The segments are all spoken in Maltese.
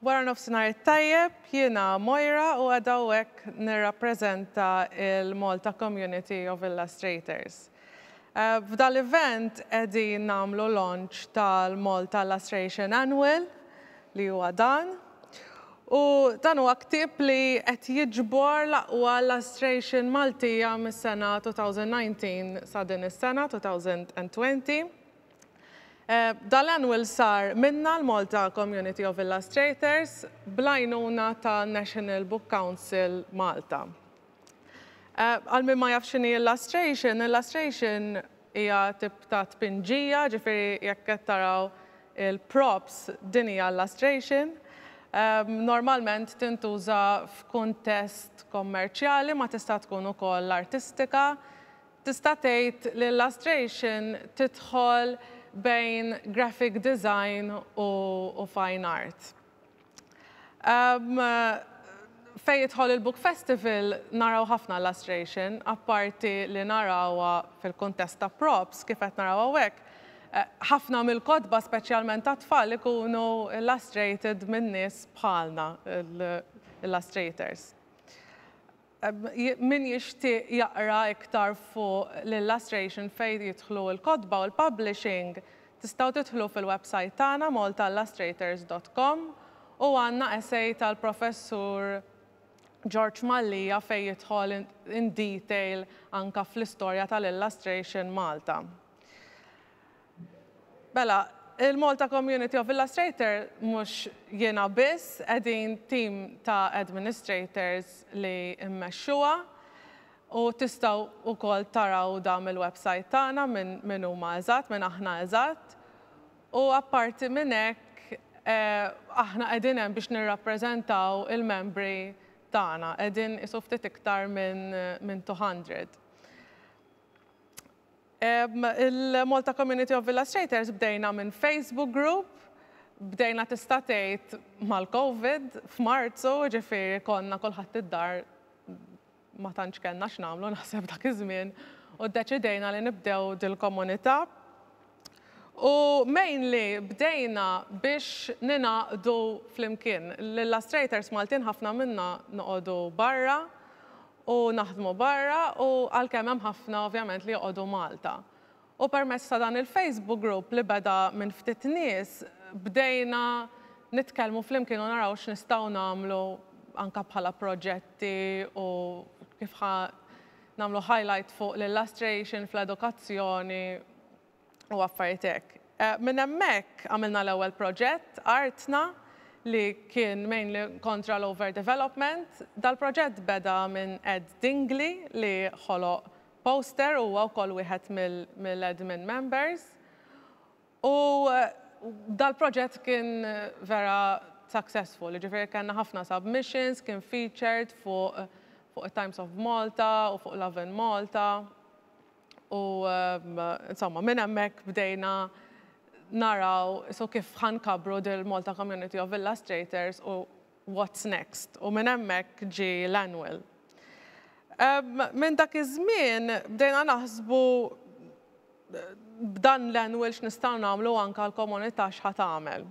Wara nofsinhar tajjeb, jiena Moira u għadha hawnhekk nirrappreżenta il-Malta Community of Illustrators. F'dan l-event qegħdin nagħmlu launch tal-Malta Illustration Annual li huwa dan. U dan huwa ktieb li qed jiġbor l-aqwa illustration Maltija mis-sena 2019 sa din is-sena 2020. Dal-annual sar minna l-Malta Community of Illustrators bl-għajnuna ta' National Book Council Malta. Għal min ma jafx x'inhi illustration hija tip ta' tpinġija, ġifieri jekk qed taraw il-props din hija illustration. Normalment tintuża f'kuntest kommerċjali ma tista' tkun ukoll artistika. Tista' tgħid l-illustration tidħol bejn graphic design u fine art. Fejn jidħol il-Book Festival naraw ħafna illustration, apparti li narawha fil-kuntest ta' props kif qed naraw hawnhekk. Ħafna mill-kotba speċjalment ta' tfal ikunu illustrated minn nies bħalna l-illustrators. Min jixtieq jaqra iktar fuq l-illustration fejn jidħlu l-kotba u l-publishing, tistgħu tidħlu fil-website tagħna maltaillustrators.com u għandna essay tal-professur George Mallija fejn jidħol in detail anke fl-istorja tal-illustration Malta. Bella, il-Malta Community of Illustrators mhux jiena biss, qegħdin tim ta' administrators li mmexxuha u tistgħu wkoll taraw dan mill-website tagħna minn huma eżatt, minn aħna eżatt. U apparti minn hekk aħna qegħdin hemm biex nirrappreżentaw il-membri tagħna, qegħdin isu ftit iktar minn 200. Il-Malta Community of Illustrators bdejna minn Facebook group, bdejna tista' tgħid mal-COVID f'Marzu, ġifieri konna kulħadd id-dar ma tantx kellna x'nagħmlu naħseb dak iż-żmien u ddeċidejna li nibdew dil-komunità. U mainly bdejna biex ninaqdu flimkien. L-illustrators Maltin ħafna minna noqogħdu barra u naħdmu barra u għalkemm hemm ħafna ovvjament li joqogħdu Malta. U permezz ta' dan il-Facebook group li beda minn ftit nies bdejna nitkellmu flimkien u naraw x'nistgħu nagħmlu anke bħala proġetti u kif nagħmlu highlight fuq l-illustration fl-edukazzjoni u affarijiet hekk. Minn hemmhekk għamilna l-ewwel proġett Artna li kien mainly kontra l-overdevelopment. Dal-proġett beda minn Ed Dingley li ħoloq poster u wkoll wieħed mill-admin members. U dal-proġett kien vera successful, ġifieri kellna ħafna submissions, kien featured fuq Times of Malta u fuq Love in Malta. U insomma minn hemmhekk bdejna naraw kif ħankabru dil-Malta Community of Illustrators u what's next. U minn hemmhekk ġie l-annual. Minn dak iż-żmien bdejna naħsbu b'dan l-annual x'nistgħu nagħmlu anke l-komunità x'ħa tagħmel.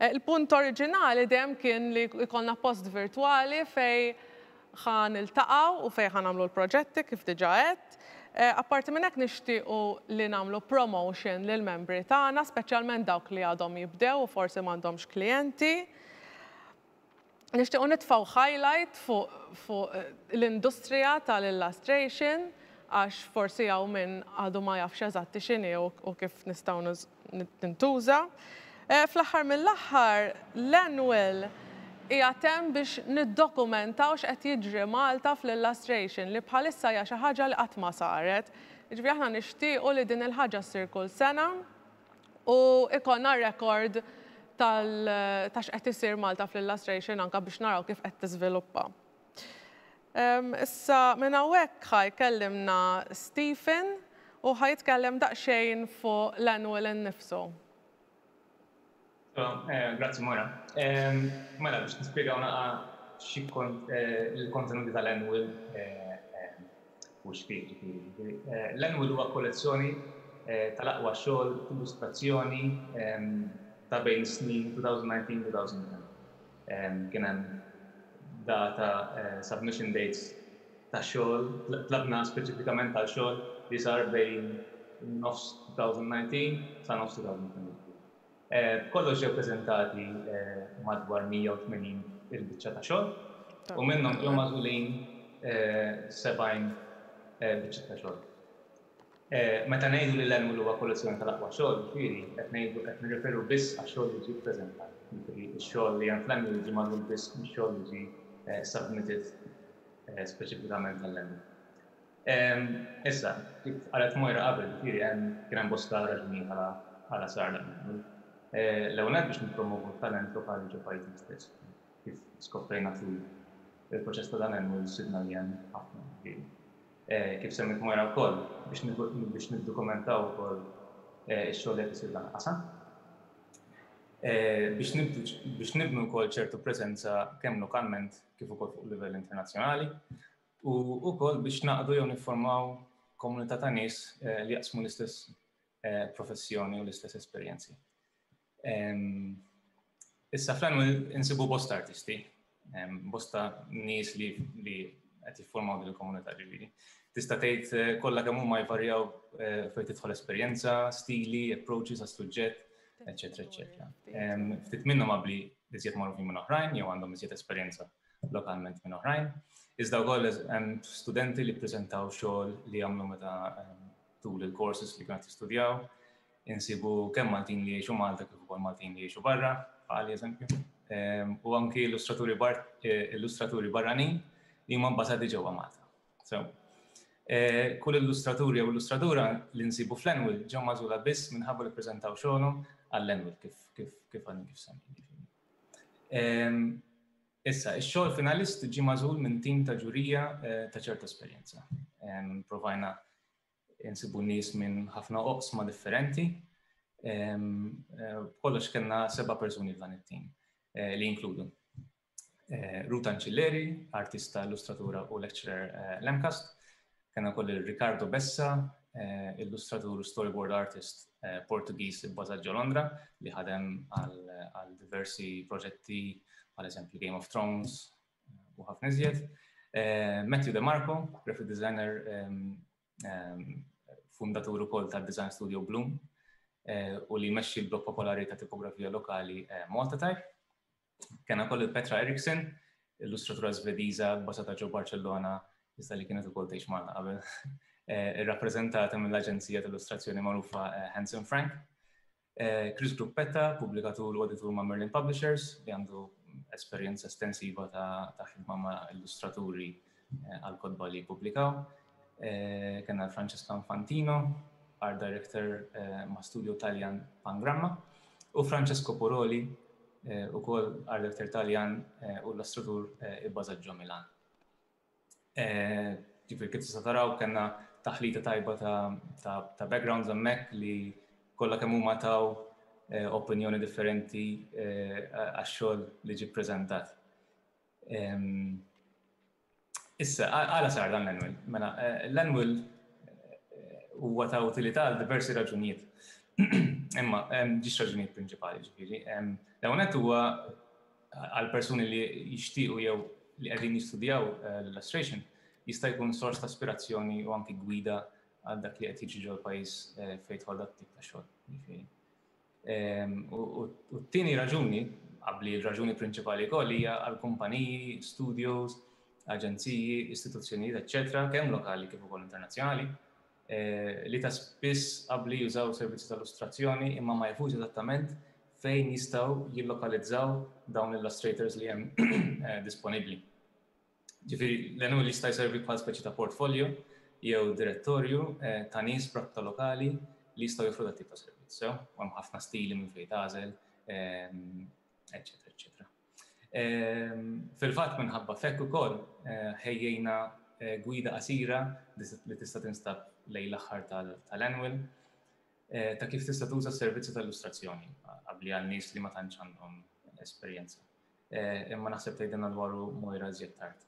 Il-punt oriġinali dejjem kien li jkollna post virtwali fejn ħaniltaqgħu u fejn ħanagħmlu l-proġetti kif diġà għedt. Apparti minn hekk nixtiequ li nagħmlu promotion lill-membri tagħna, speċjalment dawk li għadhom jibdew u forsi m'għandhomx klijenti. Nixtiequ nitfgħu highlight fuq l-industrija tal-illustration għax forsi hawn min għadu ma jafx eżatti x'inhi u kif nistgħu nintuża. Fl-aħħar mill-aħħar l-annual hija temm biex niddokumentaw x'qed jiġri Malta fl-illustration li bħalissa hija xi ħaġa li qatt ma saret. Jiġifieri aħna nixtiequ li din il-ħaġa ssir kull sena u ikollna rekord ta' x'qed isir Malta fl-illustration anke biex naraw kif qed tiżviluppa. Issa minn hawnhekk ħajkellimna Stephen u ħajtkellem daqsxejn fuq l-annual innifsu. Grazzi Mora. Mela biex nispjegaw xi l-kontenuti tal-annual u x'fih ġifieri. L-annual huwa kollezzjoni tal-aqwa xogħol, illustrazzjoni ta' bejn snin 2019-2010. Kien hemm data submission dates ta' xogħol, tlabna speċifikament ta' xogħol li sar bejn nofs 2019 sa' nofs 2020. Kollox ġew preżentati madwar 180 il-biċċa ta' xogħol u minnhom ġew magħżulin 70 biċċa ta' xogħol. Meta ngħidu li l-annual huwa kollezzjoni tal-aqwa xogħol, jiġifieri qed nirreferu biss għax-xogħol li ġie ppreżentat. Ix-xogħol li hemm fl-annual ġie magħżul biss mix-xogħol li ġie submitted speċifikament tal-annual. Issa, kif qalet Mojra qabel, jiġifieri kien hemm bosta raġunijiet għala sar l-annual. L-ewwel biex nippromovu talent lokali ġo pajjiżna stess. Kif skoprejna tul il-proċess ta' dan annual sidna li hemm ħafna. Kif semmit Mojra wkoll biex niddokumentaw ukoll ix-xogħol li isir dan qasam. Biex nibnu wkoll ċertu preżenza kemm lokalment kif ukoll fuq livell internazzjonali u wkoll biex naqdu jew niffurmaw komunità ta' nies li jaqsmu l-istess professjoni u l-istess esperjenzi. Issa fl-annual insibu bosta artisti, bosta nies li qed jiffurmaw din il-komunità ġifieri. Tista' tgħid kollha kemm huma jvarjaw fejn tidħol esperjenza, stili, approaches għas-suġġett, eċetera, eċetera. Ftit minnhom qabli iżjed magħrufin minn oħrajn jew għandhom iżjed esperjenza lokalment minn oħrajn. Iżda wkoll hemm studenti li ppreżentaw xogħol li jagħmlu meta tul il-courses li kienu jistudjaw. Insibu kemm Maltin li jgħixu Malta kif ukoll Maltin li jgħixu barra, bħal eżempju. U anki illustraturi barranin li huma bbażati ġewwa Malta. Kull illustratur jew illustratura li nsibu fl-annual ġew magħżula biss minħabba li ppreżentaw xogħolhom għall-annual kif semmi. Issa, ix-xogħol finalist ġie magħżul minn tim ta' ġurija ta' ċerta esperjenza. Provajna insibu nies minn ħafna oqsma differenti. Kollox kellna 7 persuni f'dan it-tim li jinkludu Ruta Ancilleri, artista, illustratura u lecturer l-MCAST. Kena koll Riccardo Bessa, illustratur u storyboard artist Portugiż bbażat ġo Londra li ħadem għal diversi proġetti għal eżempju Game of Thrones u ħafna iżjed. Matthew De Marco, graphic designer, fundatur ukoll tad-design studio Bloom u li jmexxi l-blog popolari ta' tipografija lokali Malta Type. Kena koll Petra Eriksson, illustratura Svediża bbażata ġo Barcellona, iżda li kienet ukoll tgħix magħna qabel. Irrappreżentata mill-aġenzija tal-illustrazzjoni magħrufa Hanson Frank. Chris Gruppetta, pubblikatur u editur ma' Merlin Publishers, li għandu esperjenza estensiva ta' ħidma ma' illustraturi għal-kodba li publikaw. Kena Francesca Infantino, art director ma' studio Taljan Pangramma, u Francesco Poroli, ukoll art director Taljan u illustratur bbażat ġo Milan. Ġifieri kif tista' taraw kellna taħlita tajba ta' backgrounds hemmhekk li kollha kemm huma taw opinjoni differenti għax-xogħol li ġie ppreżentat. Issa, għala sar dan l-annual. Mela, l-annual huwa ta' utilità għal diversi raġunijiet. Imma ġiex raġunijiet prinċipali ġifieri. L-ewwel nett huwa għal persuni li jixtiequ jew li qegħdin jistudjaw l-illustration jista' jkun sors ta' ispirazzjoni u anki gwida għal dak li qed jiġi ġol pajjiż fejn tħoll dak tip ta' xogħol. U t-tieni raġuni, qabli l-raġuni prinċipali wkoll hija għal kumpaniji, studios, aġenziji, istituzzjonijiet, eċċetera, kemm lokali kif ukoll internazzjonali, li ta' spiss qabli jużaw servizzi ta' illustrazzjoni imma ma jafux eżattament fejn jistgħu jillokalizzaw dawn l-illustrators li hemm disponibbli. Ġifieri l-annual jista' jservi bħal speċi ta' portfolio jew direttorju ta' nies prabta lokali li jistgħu joffru dat tip ta' servizz. Hemm ħafna stili minn fejn tagħżel, eċetera, eċetera. Fil-fatt minħabba fekk ukoll ħejjejna gwida qasira li tista' tinstab lejn l-aħħar tal-annual ta' kif tista' tuża s-servizzi tal-illustrazzjoni qabli għal nies li ma tantx għandhom esperjenza. Imma naħseb tgħidilna dwaru Mojra żjed tard.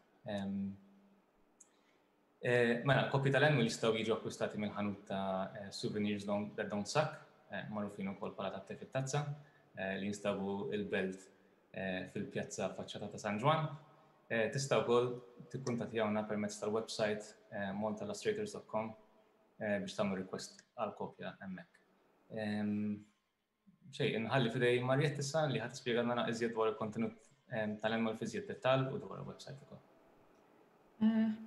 Mela, kopji tal-annual jistgħu jiġu akkwistati minn ħanut ta' souvenirs that don't suck, magħrufin ukoll bħala tat-te fit-tazza, li jinstabu il-belt fil-pjazza faċċata ta' San Juan. Tista' wkoll tikkuntattjawna permezz tal-website maltaillustrators.com biex tagħmlu request għal kopja hemmhekk. Xejn, inħalli fidej Marietta issa li ħadd tispjegalna iżjed dwar il-kontenut tal-annual fi iżjed dettall u dwar il-website ukoll.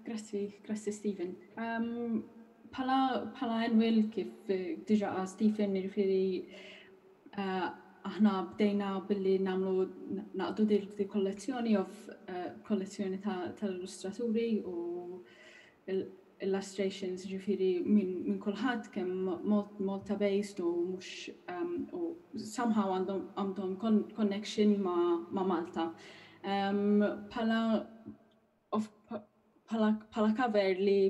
Grazzi Stephen. Bħala annual kif diġà qal Stephen jiġifieri aħna bdejna billi naqdu di kollezzjoni tal-illustraturi u illustrations ġifieri minn kulħadd kemm Malta based u mhux u somehow għandhom connection ma' Malta. Bħala cover li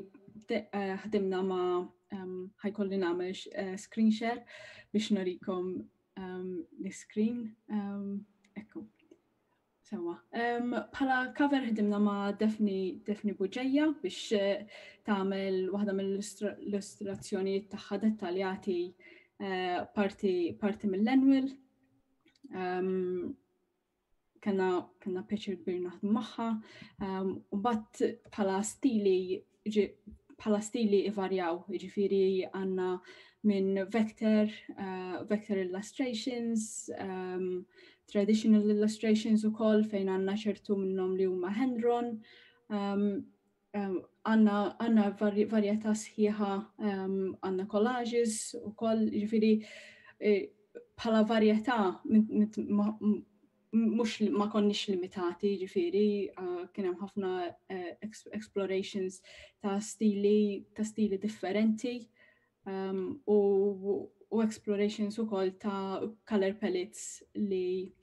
ħdimna ma' ħajkolli nagħmel screen share biex norikom l-screen. Ekku. Sewa. Bħala cover ħdimna ma' Defni Buġejja biex tagħmel waħda mill-illustrazzjonijiet tagħha dettaljati parti mill-annual. Kanna pjaċir kbir naħdmu magħha. U mbagħad bħala stili ivarjaw, jiġifieri għandna minn vector illustrations, traditional illustrations ukoll fejn għandna ċertu minnhom li huma hand-drawn. Għandna varjetà sħiħa, għandna collages ukoll, jiġifieri bħala varjetà mhux ma konniex limitati, jiġifieri kien hemm ħafna explorations ta' stili differenti. U explorations ukoll ta' color palettes li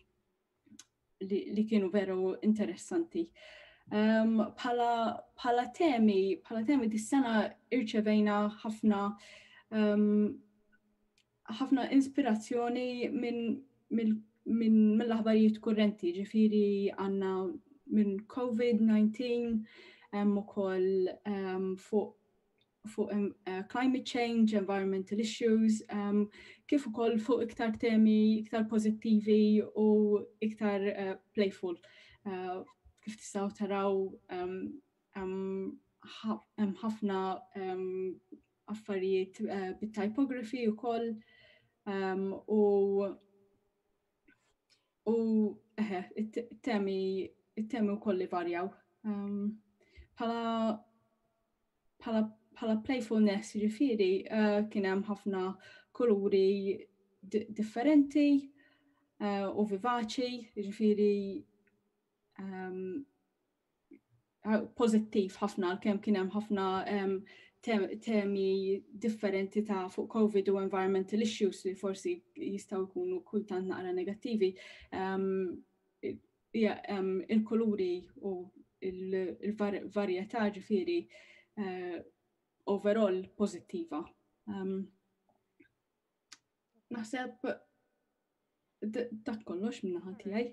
kienu veru interessanti. Bħala temi dis-sena irċevejna ħafna ispirazzjoni mill-aħbarijiet kurrenti, ġifieri għandna minn COVID-19 hemm ukoll fuq climate change, environmental issues, kif ukoll fuq iktar temi iktar pożittivi u iktar playful. Kif tistgħu taraw hemm ħafna affarijiet bit-typography ukoll u it-temi wkoll li varjaw. Bħala playfulness, jiġifieri kien hemm ħafna kuluri differenti u vivaċi, jiġifieri pożittiv ħafna kemm kien hemm ħafna temi differenti ta' fuq COVID u environmental issues li forsi jistgħu jkunu kultant naqra negattivi. Il-kuluri u il-varjetà ġifieri overall pożittiva. Naħseb dak kollox minn naħa tiegħi.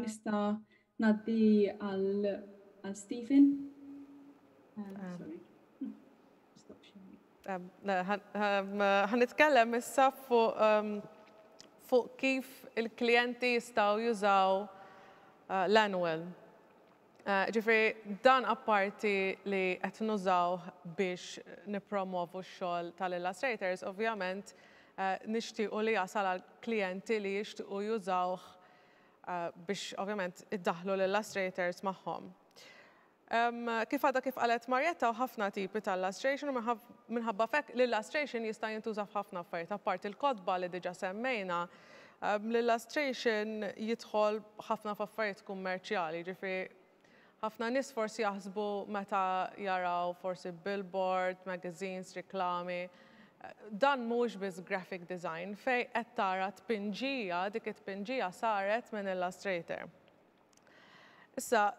Nista' ngħaddi għal Stephen. Sorry. Ħanitkellem issa fuq kif il-klijenti jistgħu jużaw l-annual. Ġifieri dan apparti li qed nużaw biex nippromovu x-xogħol tal-illustrators, ovvjament nixtiequ li jasal għal klijenti li jixtiequ jużawh biex ovvjament iddaħħlu l-illustrators magħhom. Kif qalet Marietta, ħafna tipi tal-illustration u minħabba fekk l-illustration jista' jintuża f'ħafna affarijiet apart il-kodba li diġà semmejna. L-illustration jidħol ħafna f'affarijiet kummerċjali, ġifieri ħafna nies forsi jaħsbu meta jaraw forsi billboard, magazines, riklami. Dan mhux biss graphic design fejn qed tara tpinġija, dik it-tpinġija saret minn illustrator. Issa,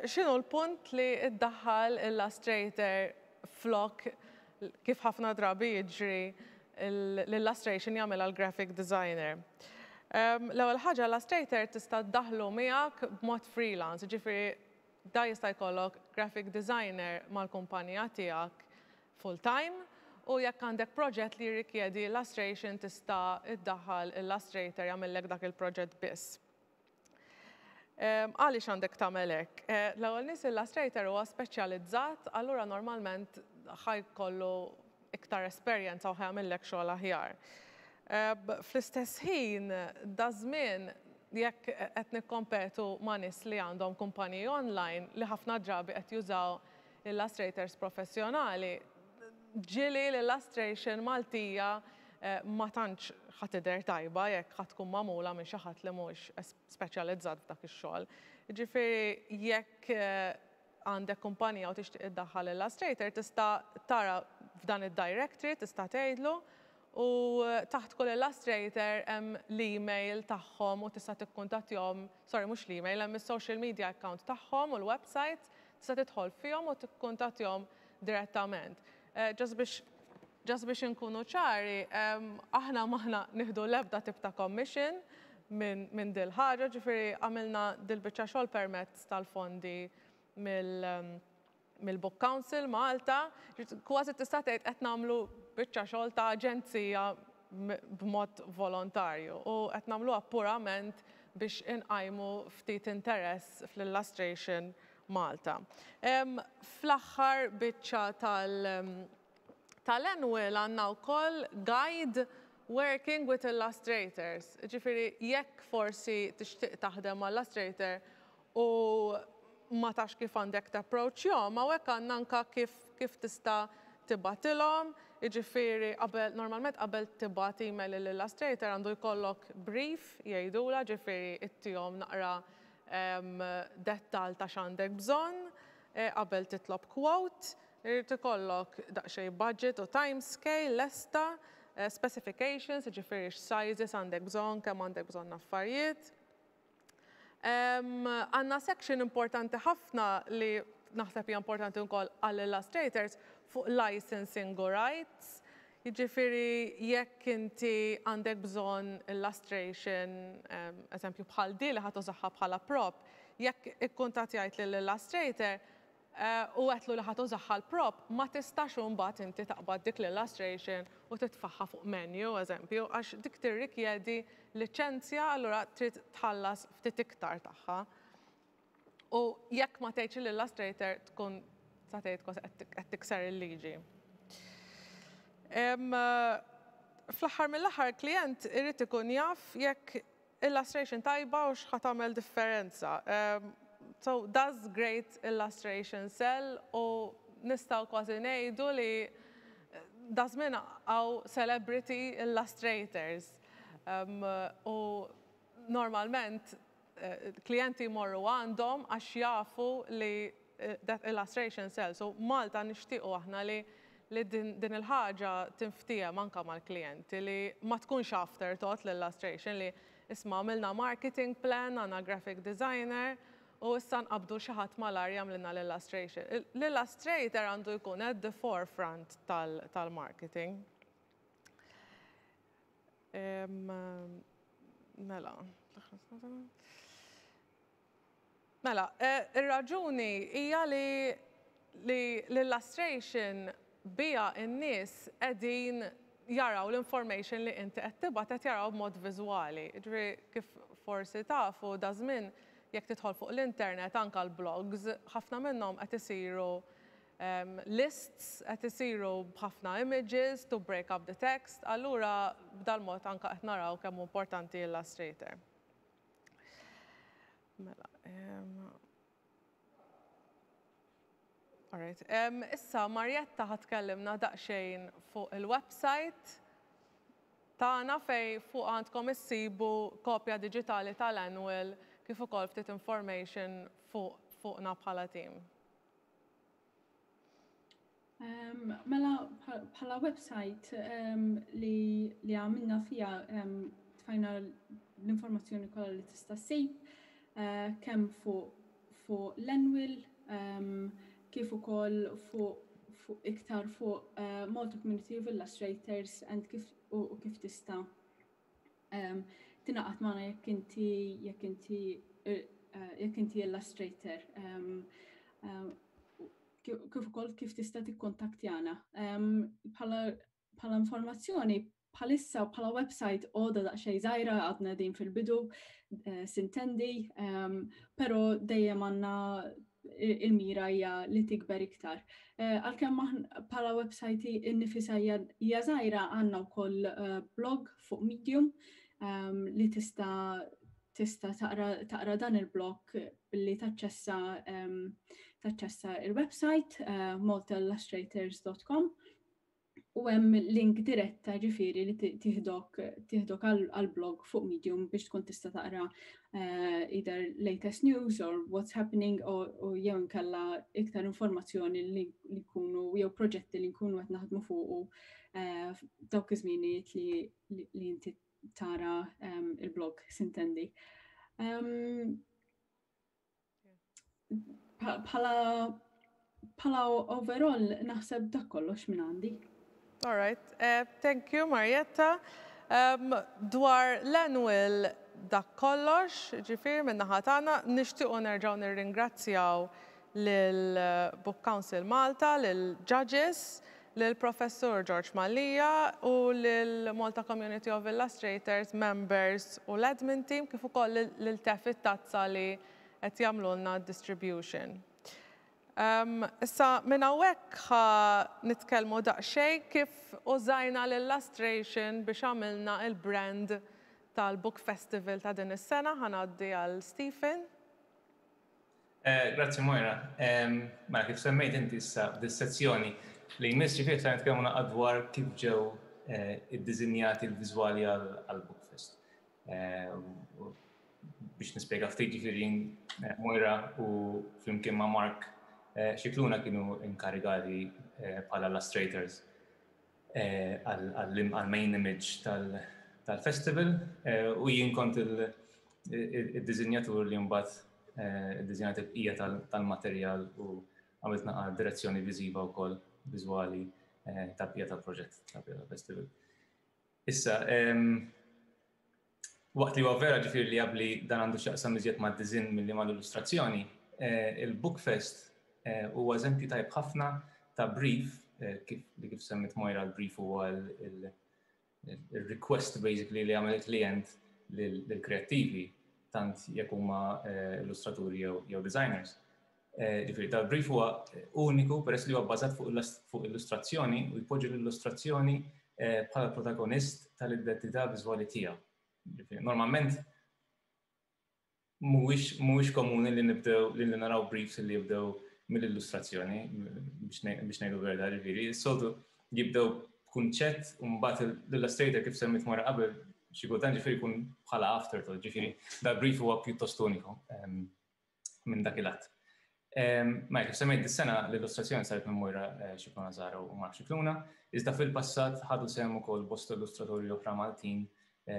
x'inhu l-punt li iddaħħal illustrator flok kif ħafna drabi jiġri l-illustration jagħmel għal graphic designer. L-ewwel ħaġa illustrator tista' ddaħħlu miegħek b'mod freelance, ġifieri da jista' jkollok graphic designer mal-kumpanija tiegħek full time u jekk għandek proġett li jirrikjedi illustration tista' iddaħħal Illustrator jagħmellek dak il-proġett biss. Għaliex għandek tagħmel hekk? L-ewwel nies Illustrator huwa speċjalizzat, allura normalment ħajkollu iktar esperjenza u ħajamillek xogħol aħjar. Fl-istess ħin, da żmien jekk qed nikkompetu ma' nies li għandhom kumpaniji online li ħafna drabi qed jużaw illustrators professjonali, ġieli l-illustration Maltija ma tantx ħatidher tajba jekk ħadd tkun magħmula minn xi ħadd li mhux speċjalizzat f'dak ix-xogħol. Jiġifieri jekk għandek kumpanija u tixtieq iddaħħal Illustrator tista' tara f'dan id-directory tista' tgħidlu u taħt kull Illustrator hemm l-email tagħhom u tista' tikkuntattjahom, sorry mhux l-email, hemm is-social media account tagħhom u l-website tista' tidħol fihom u tikkuntattjahom direttament. Just biex inkunu ċari, aħna maħna nieħdu l-ebda tip ta' commission minn dil ħaġa, ġifieri għamilna dil-biċċa xogħol permezz tal-fondi mill-Book Council Malta, kważi tista' tgħid qed nagħmlu biċċa xogħol ta' aġenzija b'mod volontarju u qed nagħmluha purament biex inqajmu ftit interess fl-illustration Malta. Fl-aħħar biċċa tal-annual għandna wkoll guide working with illustrators. Ġifieri jekk forsi tixtieq taħdem ma' illustrator u ma tax kif għandek tapproachjahom, hawnhekk għandna anke kif tista' tibatilhom, jiġifieri normalment qabel tibgħat email lill-illustrator għandu jkollok brief jgħidula, ġifieri ittihom naqra dettal ta' x'għandek bżonn, qabel titlob quote, irid ikollok daqsxejn budget u time scale lesta, specifications, jiġifieri x'sizes għandek bżonn, kemm għandek bżonn affarijiet. Għandna section importanti ħafna li naħseb hija importanti wkoll għall-illustrators fuq licensing u rights. Jiġifieri jekk inti għandek bżonn illustration, eżempju bħal di li ħadd użaħħa bħala prop, jekk ikkuntattjajt lill-illustrator u għetlu li ħadd użaħħa l-prop, ma tistax imbagħad inti taqbad dik l-illustration u titfaħħa fuq menu, eżempju, għax dik tirrikjedi liċenzja, allura trid tħallas ftit iktar tagħha. U jekk ma tgħidx l-illustrator tkun sa tgħid kważi qed tikser il-liġi. Fl-aħħar mill-aħħar klient irid ikun jaf jekk illustration tajba u x'ħadd tagħmel differenza. So does great illustration sell u nistgħu kważi ngħidu li da żmien hawn celebrity illustrators. U normalment klijenti jmorru għandhom għax jafu li that illustration sells. So Malta nixtiequ aħna li din il-ħaġa tinftiehem anke mal-klijenti li ma tkunx afterthought l-illustration li isma' għamilna marketing plan, għandna graphic designer u issa nqabdu xi ħadd malar jagħmlilna l-illustration. L-illustrator għandu jkun at the forefront tal-marketing. Mela, ir-raġuni hija li l-illustration bija n-nies qegħdin jaraw l-information li inti qed tibgħat qed jaraw b'mod viżwali. Ġifieri kif forsi tafu da żmien jekk tidħol fuq l-internet anke l-blogs, ħafna minnhom qed isiru lists, qed isiru b'ħafna images to break up the text, allura b'dal mod anke qed naraw kemm importanti Illustrator. Mela, alright. Issa Marjetta ħatkellimna daqsxejn fuq il-website tagħna fejn fuq għandkom issibu kopja diġitali tal-annual kif ukoll ftit information fuqna bħala team. Mela bħala website li għamilna fiha tfajna l-informazzjoni kollha li tista' ssib kemm fuq l-annual kif ukoll fuq iktar fuq Malta Community of Illustrators and kif tista' tingħaqad magħna jekk inti illustrator. kif ukoll kif tista' tikkontattjana. Bħala informazzjoni bħalissa bħala website għoda daqsxejn żgħira għadna din fil-bidu sintendi, però dejjem għandna il-mira hija li tikber iktar. Għalkemm bħala website innifisha hija żgħira għandna wkoll blog fuq Medium li tista' taqra dan il-blog billi taċċessa il-website maltaillustrators.com u hemm link diretta ġifieri li tieħdok għall-blog fuq Medium biex tkun tista' taqra either latest news or what's happening u jew inkella iktar informazzjoni li jkunu jew proġetti li nkunu qed naħdmu fuq dawk iż-żmienijiet li inti tara il-blog sintendi. Bħala overall naħseb dak kollox minn għandi. All right. Thank you, Marietta. Dwar l-annual dak kollox, ġifier minn naħa tagħna nixtiequ nerġgħu nirringrazzjaw lil Book Council Malta, lil judges, lill-Professur George Mallija u lill-Malta Community of Illustrators, members u l-admin team kif ukoll lil-tef it-tazza li qed jagħmlulna distribution. Issa minn hawnhekk nitkellmu daqsxejn kif użajna l-illustration biex għamilna il-brand tal-Book Festival ta' din is-sena. Ħanaddi għal Stephen. Grazzi Moira. Ma kif semmejt inti issa dis-sezzjoni li jmiss ġifier se nitkellmu dwar kif ġew iddiżinjati l-viżwali għall-Bookfest. Biex nispjega ftit ġifieri Moira u flimkien ma' Mark xikluna kienu inkarigati bħala illustrators għal-main image tal-festival u jien kont il-diżinjatur li mbagħad iddiżinjat il-bqija tal-materjal u għamilt naqa' direzzjoni viżiva wkoll viżwali tal-bqija tal-proġett tal-bqija tal-festival. Issa, waqt li huwa vera ġifieri li qabli dan għandu x'jaqsam iżjed mad-diżinn milli mal-illustrazzjoni, il-Bookfest huwa eżempju tajjeb ħafna ta' brief, kif semmit Moira l-brief huwa il-request basically li għamel il-klient lill-kreattivi tant jekk huma illustraturi jew designers. Ġifieri tal-brief huwa uniku peress li huwa bbażat fuq illustrazzjoni u jpoġġi l-illustrazzjoni bħala protagonist tal-identità viżwali tiegħu. Normalment mhuwiex komuni li naraw briefs li jibdew mill-illustrazzjoni biex ngħidu verità ġifieri. Is-soltu jibdew b'kunċett u mbagħad l-illustrator kif semmit mara qabel xi kultant ġifieri jkun bħala afterthought, ġifieri dal-brief huwa pjuttost uniku minn dak il-att. Ma kif semmejt dis-sena l-illustrazzjoni saret minn Moira Xikluna Zara u Mark Xikluna, iżda fil-passat ħadu sehem ukoll bosta illustratori oħra Maltin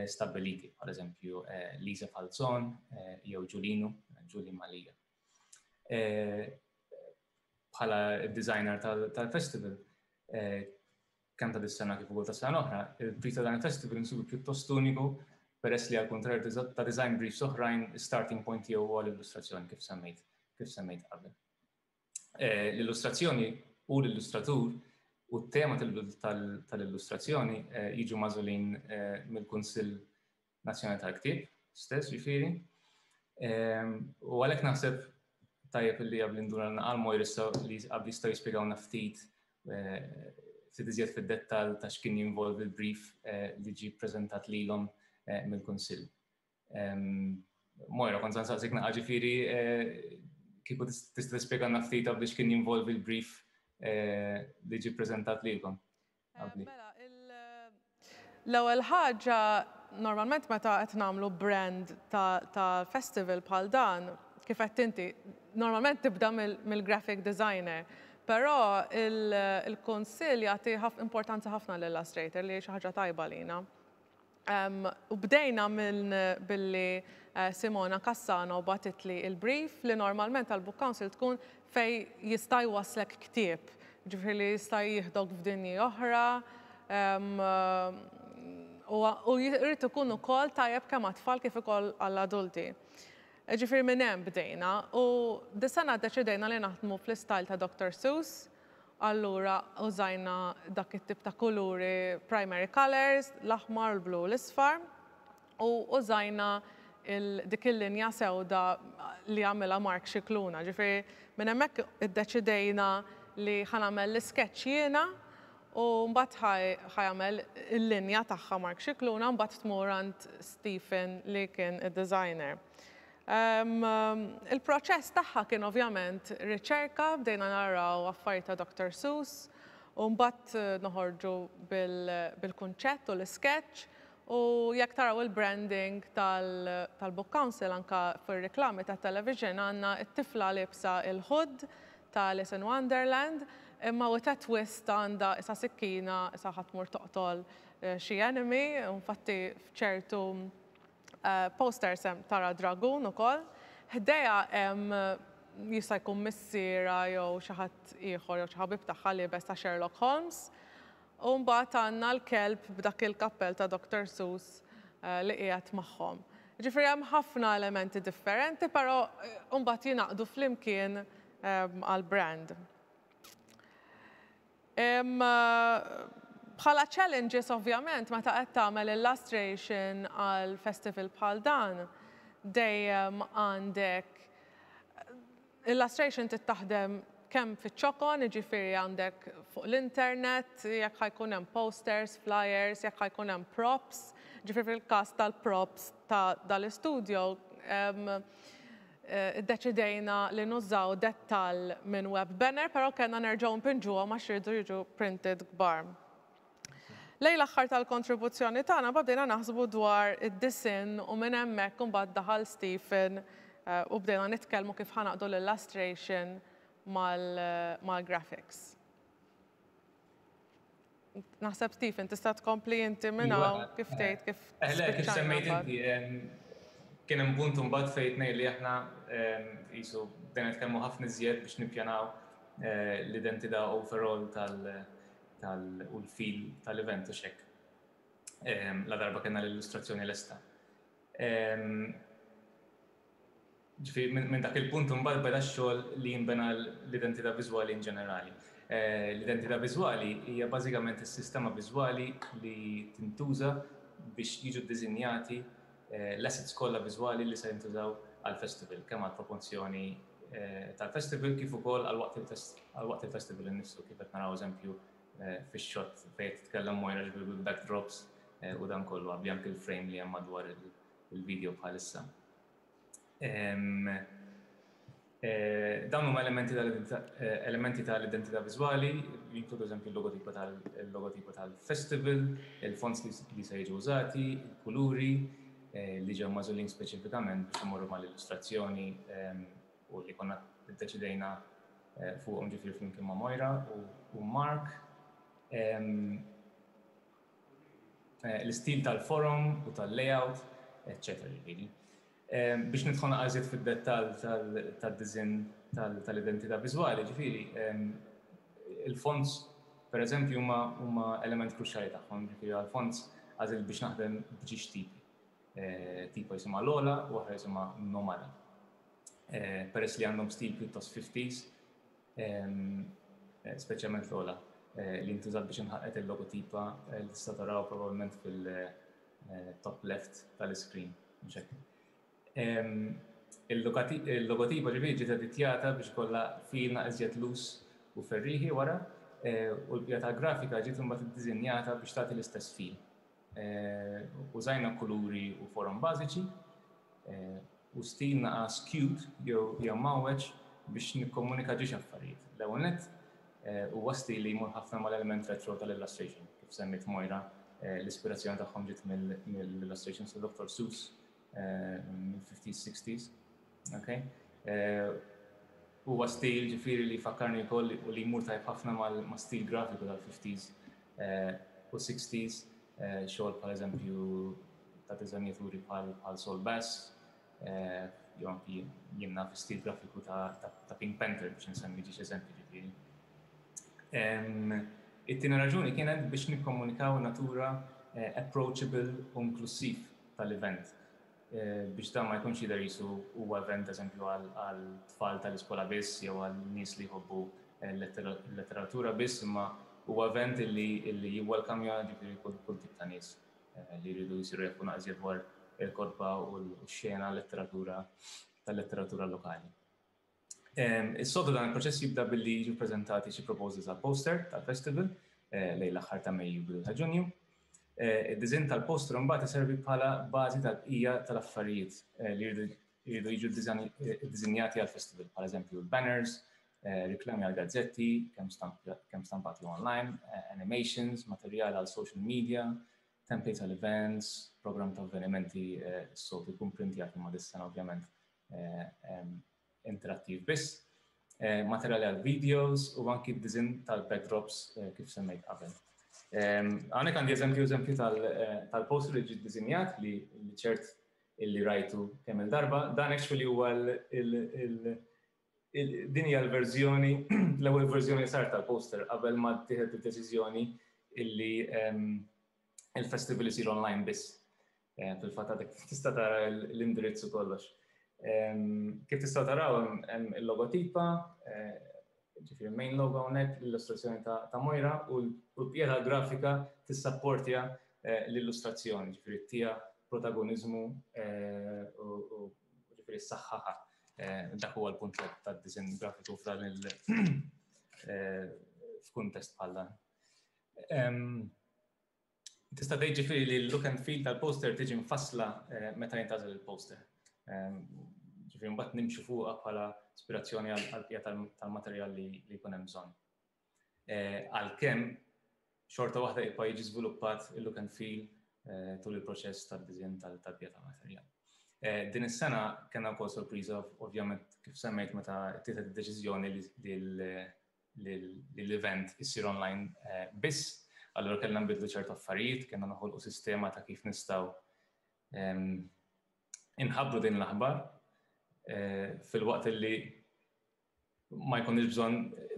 stabbiliti, per eżempju Lisa Falzon jew Julie Malija. Bħala designer tal-festival, kemm ta' dis-sena kif ukoll tas-sena oħra, il-brief ta' dan il-festival insubu pjuttost uniku peress li għall-kontrarju ta' design briefs oħrajn starting point jew huwa l-illustrazzjoni kif semmejt qabel. L-illustrazzjoni u l-illustratur u t-tema tal-illustrazzjoni jiġu magħżulin mill-Kunsill Nazzjonali tal-Ktieb stess ġifieri. U għalhekk naħseb tajjeb li qabel nduna naqal Moira li qabel jistgħu jispjegawna ftit iżjed fid-dettall ta' x'kien jinvolvi l-brief li ġie ppreżentat lilhom mill-Kunsill. Moira, kont nsaqsik naqa' ġifieri kieku tista' tispjegana ftit qabel x'kien jinvolvi l-brief li ġie ppreżentat lilkom. Mela, l-ewwel ħaġa normalment meta qed nagħmlu brand ta' festival bħal dan, kif qed inti, normalment tibda mill-graphic designer, però il-Kunsill jagħti importanza ħafna lill-illustrator li xi ħaġa tajba lina. U bdejna billi Simona Cassano batitli il-brief li normalment għal-Book Council tkun fej jista' jwasslek ktieb, ġifieri li jista' jieħdok f'dinji oħra u jrid ikun ukoll tajjeb kemm għat-tfal kif ukoll għall-adulti. Ġifiri minn hemm bdejna u dis-sena ddeċidejna li naħdmu fl-istyle ta' Dr. Seuss. Allura użajna dak it-tip ta' kuluri primary colors, l-aħmar, l-blu, l-isfar u użajna dik il-linja sewda li għamilha Mark Scicluna. Ġifiri minn hemmhekk iddeċidejna li ħanamel l-sketch jiena u mbagħad ħajamel il-linja tagħha Mark Scicluna mbagħad tmur għand Stephen li kien id-designer. Il-proċess tagħha kien ovvjament riċerka, bdejna naraw affarijiet ta' Dr. Seuss u mbagħad noħorġu bil-kunċett u l-sketch u jekk taraw il-branding tal-Book Council anka fir-reklami tat television għandna t-tifla libsa il-hood ta' Alice in Wonderland imma u ta' twist għandha isa sikkina isa ħatmur toqtol xi enemy u infatti f'ċertu posters tara dragun ukoll. Ħdejja hemm jista' jkun missiera jew xi ħadd ieħor jew xi ħabib tagħha liebes ta' Sherlock Holmes. U mbagħad għandna l-kelb b'dak il-kappell ta' Dr. Seuss li qiegħed magħhom. Ġifieri hemm ħafna elementi differenti, però mbagħad jingħaqdu flimkien għall-brand. Bħala challenges ovvjament meta qed tagħmel illustration għal festival bħal dan dejjem għandek illustration tittaħdem kemm fiċ-ċokon, jiġifieri għandek fuq l-internet, jekk ħajkun hemm posters, flyers, jekk ħajkun hemm props, ġifieri fil-każ tal-props ta' dal-istudio iddeċidejna li nużaw dettall minn web banner, però kellna nerġgħu npinġuhom għax iridu jiġu printed kbar. Lejn l-aħħar tal-kontribuzzjoni tagħna bdejna naħsbu dwar id-disin u minn hemmhekk imbagħad daħal Stephen u bdejna nitkellmu kif ħanaqdu l-illustration mal-graphics. Naħseb Stephen tista' tkompli inti minn hawn kif tgħid kif kif semmejt inti kien hemm punt imbagħad fejn ngħid li aħna qisu bdejna nitkellmu ħafna iżjed biex nippjanaw l-identità overall u l-feel tal-event u xek. La darba kena l-illustrazzjoni l-esta. Minn dak il-punt mbagħad beda x-xogħol li jinbena l-identità viżwali in ġenerali. L-identità viżwali hija bażikament is-sistema viżwali li tintuża biex jiġu ddiżinjati l-assets kollha viżwali li se jintużaw għall-festival, kemm għall-proporzjoni tal-festival kif ukoll għal-waqt il-festival innifsu kif qed naraw eżempju fix-shot fejn titkellem Moira bil-backdrops u dan kollu għabli anke il-frame li hemm madwar il-video bħalissa. Dawn huma elementi tal-identità viżwali, jinkludu eżempju il-logotipo tal-festival, il-fonts li se jiġu użati, il-kuluri li ġew magħżulin speċifikament biex imorru mal-illustrazzjoni u li konna ddeċidejna fuqhom ġifieri flimkien ma' Moira u Mark. L-istil tal-forum u tal-layout, etc. Biex nidħolna għażiet fid-dettall tad-design tal-identità viżwali, ġifieri, il-fonts, pereżempju, huma element kruċjali tagħhom, ġifieri għall-fonts għażil biex naħdem b'ġiex tipi. Tipo jisimha Lola u oħra jisimha Nomada. Peress li għandhom stil pjuttost 50s, speċjalment Lola. Li ntużat biex nħaqqet il-logotipa li tista' taraw probabbilment fil-top left tal-iskrin. Il-logotipa ġifieri ġiet editjata biex kollha filna iżjed lus u ferriħi wara u l-pjata grafika ġiet imbagħad iddiżinjata biex tagħti l-istess fil. Użajna kuluri u forum bażiċi u stil naqas skewed jew mawweġ biex nikkomunika ġiex affarijiet. L-ewwel nett huwa stil li jmur ħafna mal-element retro tal-illustration. Kif semmit Moira, l-ispirazzjoni tagħhom ġiet mill-illustrations ta' Dr. Seuss mill-50s, 60s. Huwa stil ġifieri li fakkarni wkoll u li jmur tajb ħafna ma' stil grafiku tal-50s u 60s, xogħol bħal-eżempju ta' diżajnjaturi bħal Sol Bass, jew anki jiena fi-stil grafiku ta' Pink Panther biex nsemmi ġiex eżempju ġifieri. It-tieni raġuni kienet biex nikkomunikaw natura approachable u inklusiv tal-event. biex dan ma jkunx jidher jisu huwa event eżempju għal tfal tal-iskola biss jew għal nies li jħobbu l-letteratura biss, imma huwa event li jiwwelkamja ġifieri kull tip ta' nies li jridu jsiru jafu naqsjed dwar il-kodba u l-xena tal-letteratura lokali. Is-soltu dan il-proċess jibda billi jiġu ppreżentati xi proposals għal poster tal-festival lejn l-aħħar ta' Mejju bidu ta' Ġunju. Id-diżinn tal-poster mbagħad iservi bħala bażi tal-bqija tal-affarijiet li jridu jiġu ddiżinjati għall-festival, bħal eżempju l-banners, riklami għal-gazzetti, kemm stampati online, animations, materjal għal social media, templates għal events, program ta' avvenimenti s-soltu jkun printjat imma dis-sena ovvjament interattiv biss, materjali għal videos u anki d-diżinn tal-backdrops kif semmejt qabel. Għanek għandi eżempju tal-poster li ġi ddiżinjat li ċert illi rajtu kemm il-darba. Dan actually huwa din hija l-verżjoni, l-ewwel verżjoni sar tal-poster qabel ma ttieħed id-deċiżjoni illi il-festival isir online biss. Fil-fatt tista' tara l-indirizz u kollox. Kif tistgħu taraw hemm il-logotipa, ġifieri main logo hawnhekk, l-illustrazzjoni ta' Mojra u l-bqija tal-grafika tissapportja l-illustrazzjoni, ġifieri tija protagoniżmu u ġifieri s-saħħaħa. Dak huwa l-punt tad-diżinn grafiku f'dan f'kuntest bħal dan. Tista' tgħid ġifieri li l-look and feel tal-poster tiġi mfassla meta jintażel il-poster. Ġifieri mbagħad nimxu fuqha bħala ispirazzjoni għall-bqija tal-materjal li jkun hemm bżonn. Għalkemm xorta waħda jibqa' jiġi żviluppat il-look and feel tul il-proċess tad-diżinn tal-bqija tal-materjal. Din is-sena kellna wkoll sorpriża ovvjament kif semmejt meta ttieħed id-deċiżjoni li l-event issir online biss, allura kellna nbidlu ċertu affarijiet, kellna noħolqu sistema ta' kif nistgħu inħabbru din l-aħbar fil-waqt li ma jkunx bżonn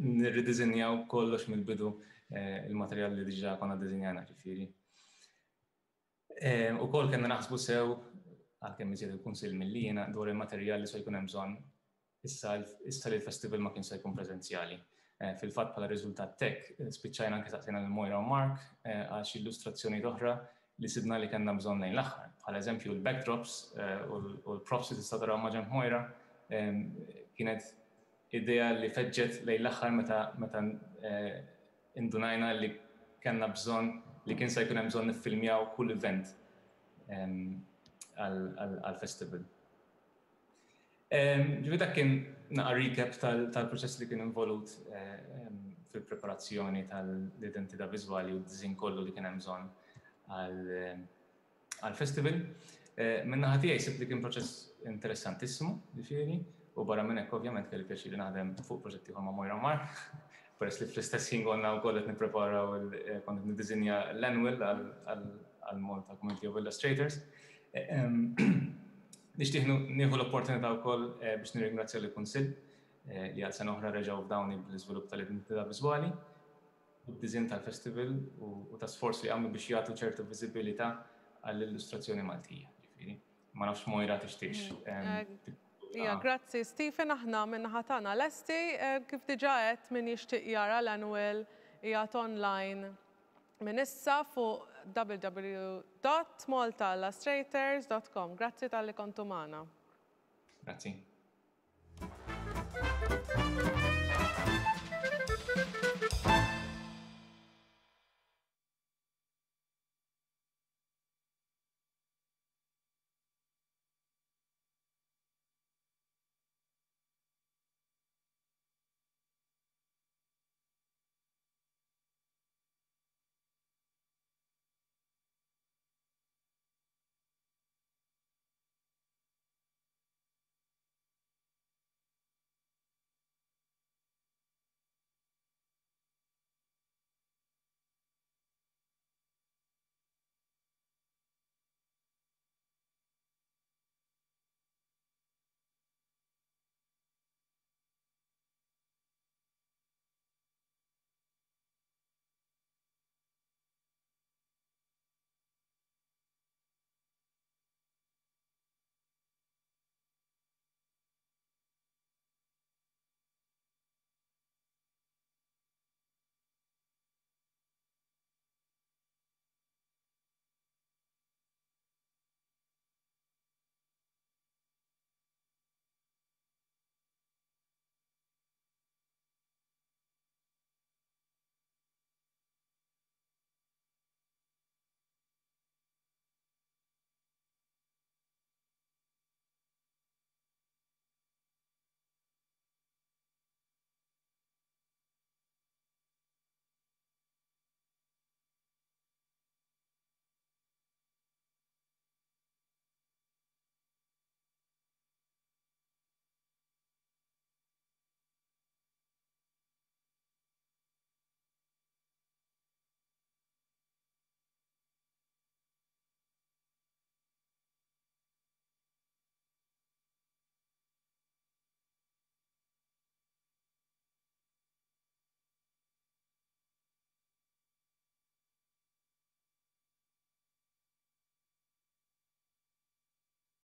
nirridiżinjaw kollox mill-bidu il-materjal li diġà konna ddiżinjana ġifieri. Ukoll kellna naħsbu sew għalkemm iżjed il-kunsill milli jiena dwar il-materjal li se jkun hemm bżonn issa li l-festival ma kien se jkun preżenzjali. Fil-fatt bħala riżultat tek spiċċajna anke saqsejna lil Mojra u Mark għal xi illustrazzjonijiet oħra li sibna li kellna bżonn lejn l-aħħar. Bħala eżempju l-backdrops u l-props li tista' taraw ma' ġenb Mojra kienet idea li feġġet lejn l-aħħar meta indunajna li kellna bżonn li kien se jkun hemm bżonn niffilmjaw kull event għall-festival. Ġifieri dak kien naqa' recap tal-proċess li kien involut fil-preparazzjoni tal-identità viżwali u d-diżinn kollu li kien hemm bżonn għall-festival. Min-naħa tiegħi sibt li kien proċess interessantissimu, ġifieri, u barra minn hekk ovvjament kelli pjaċir naħdem fuq proġetti ma' Mojra Mark, peress li fl-istess ħin konna wkoll qed nippreparaw kont qed niddiżinja l-annual għal Malta Community of Illustrators. Nixtieq nieħu l-opportunità wkoll biex nirringrazzja lill-Kunsill li għal sena oħra reġgħu f'dawni bl-iżvilupp tal-identità viżwali u d-diżinn tal-festival u ta' sforz li għamlu biex jagħtu ċertu viżibilità għall-illustrazzjoni Maltija. Ma nafx Mojra tixtieqx. Grazzi Stephen, aħna min-naħa tagħna lesti kif diġà qed min jixtieq jara l-annual qiegħed online minn issa fuq www.maltaillustrators.com. Grazzi tal-li kontu magħna. Grazzi.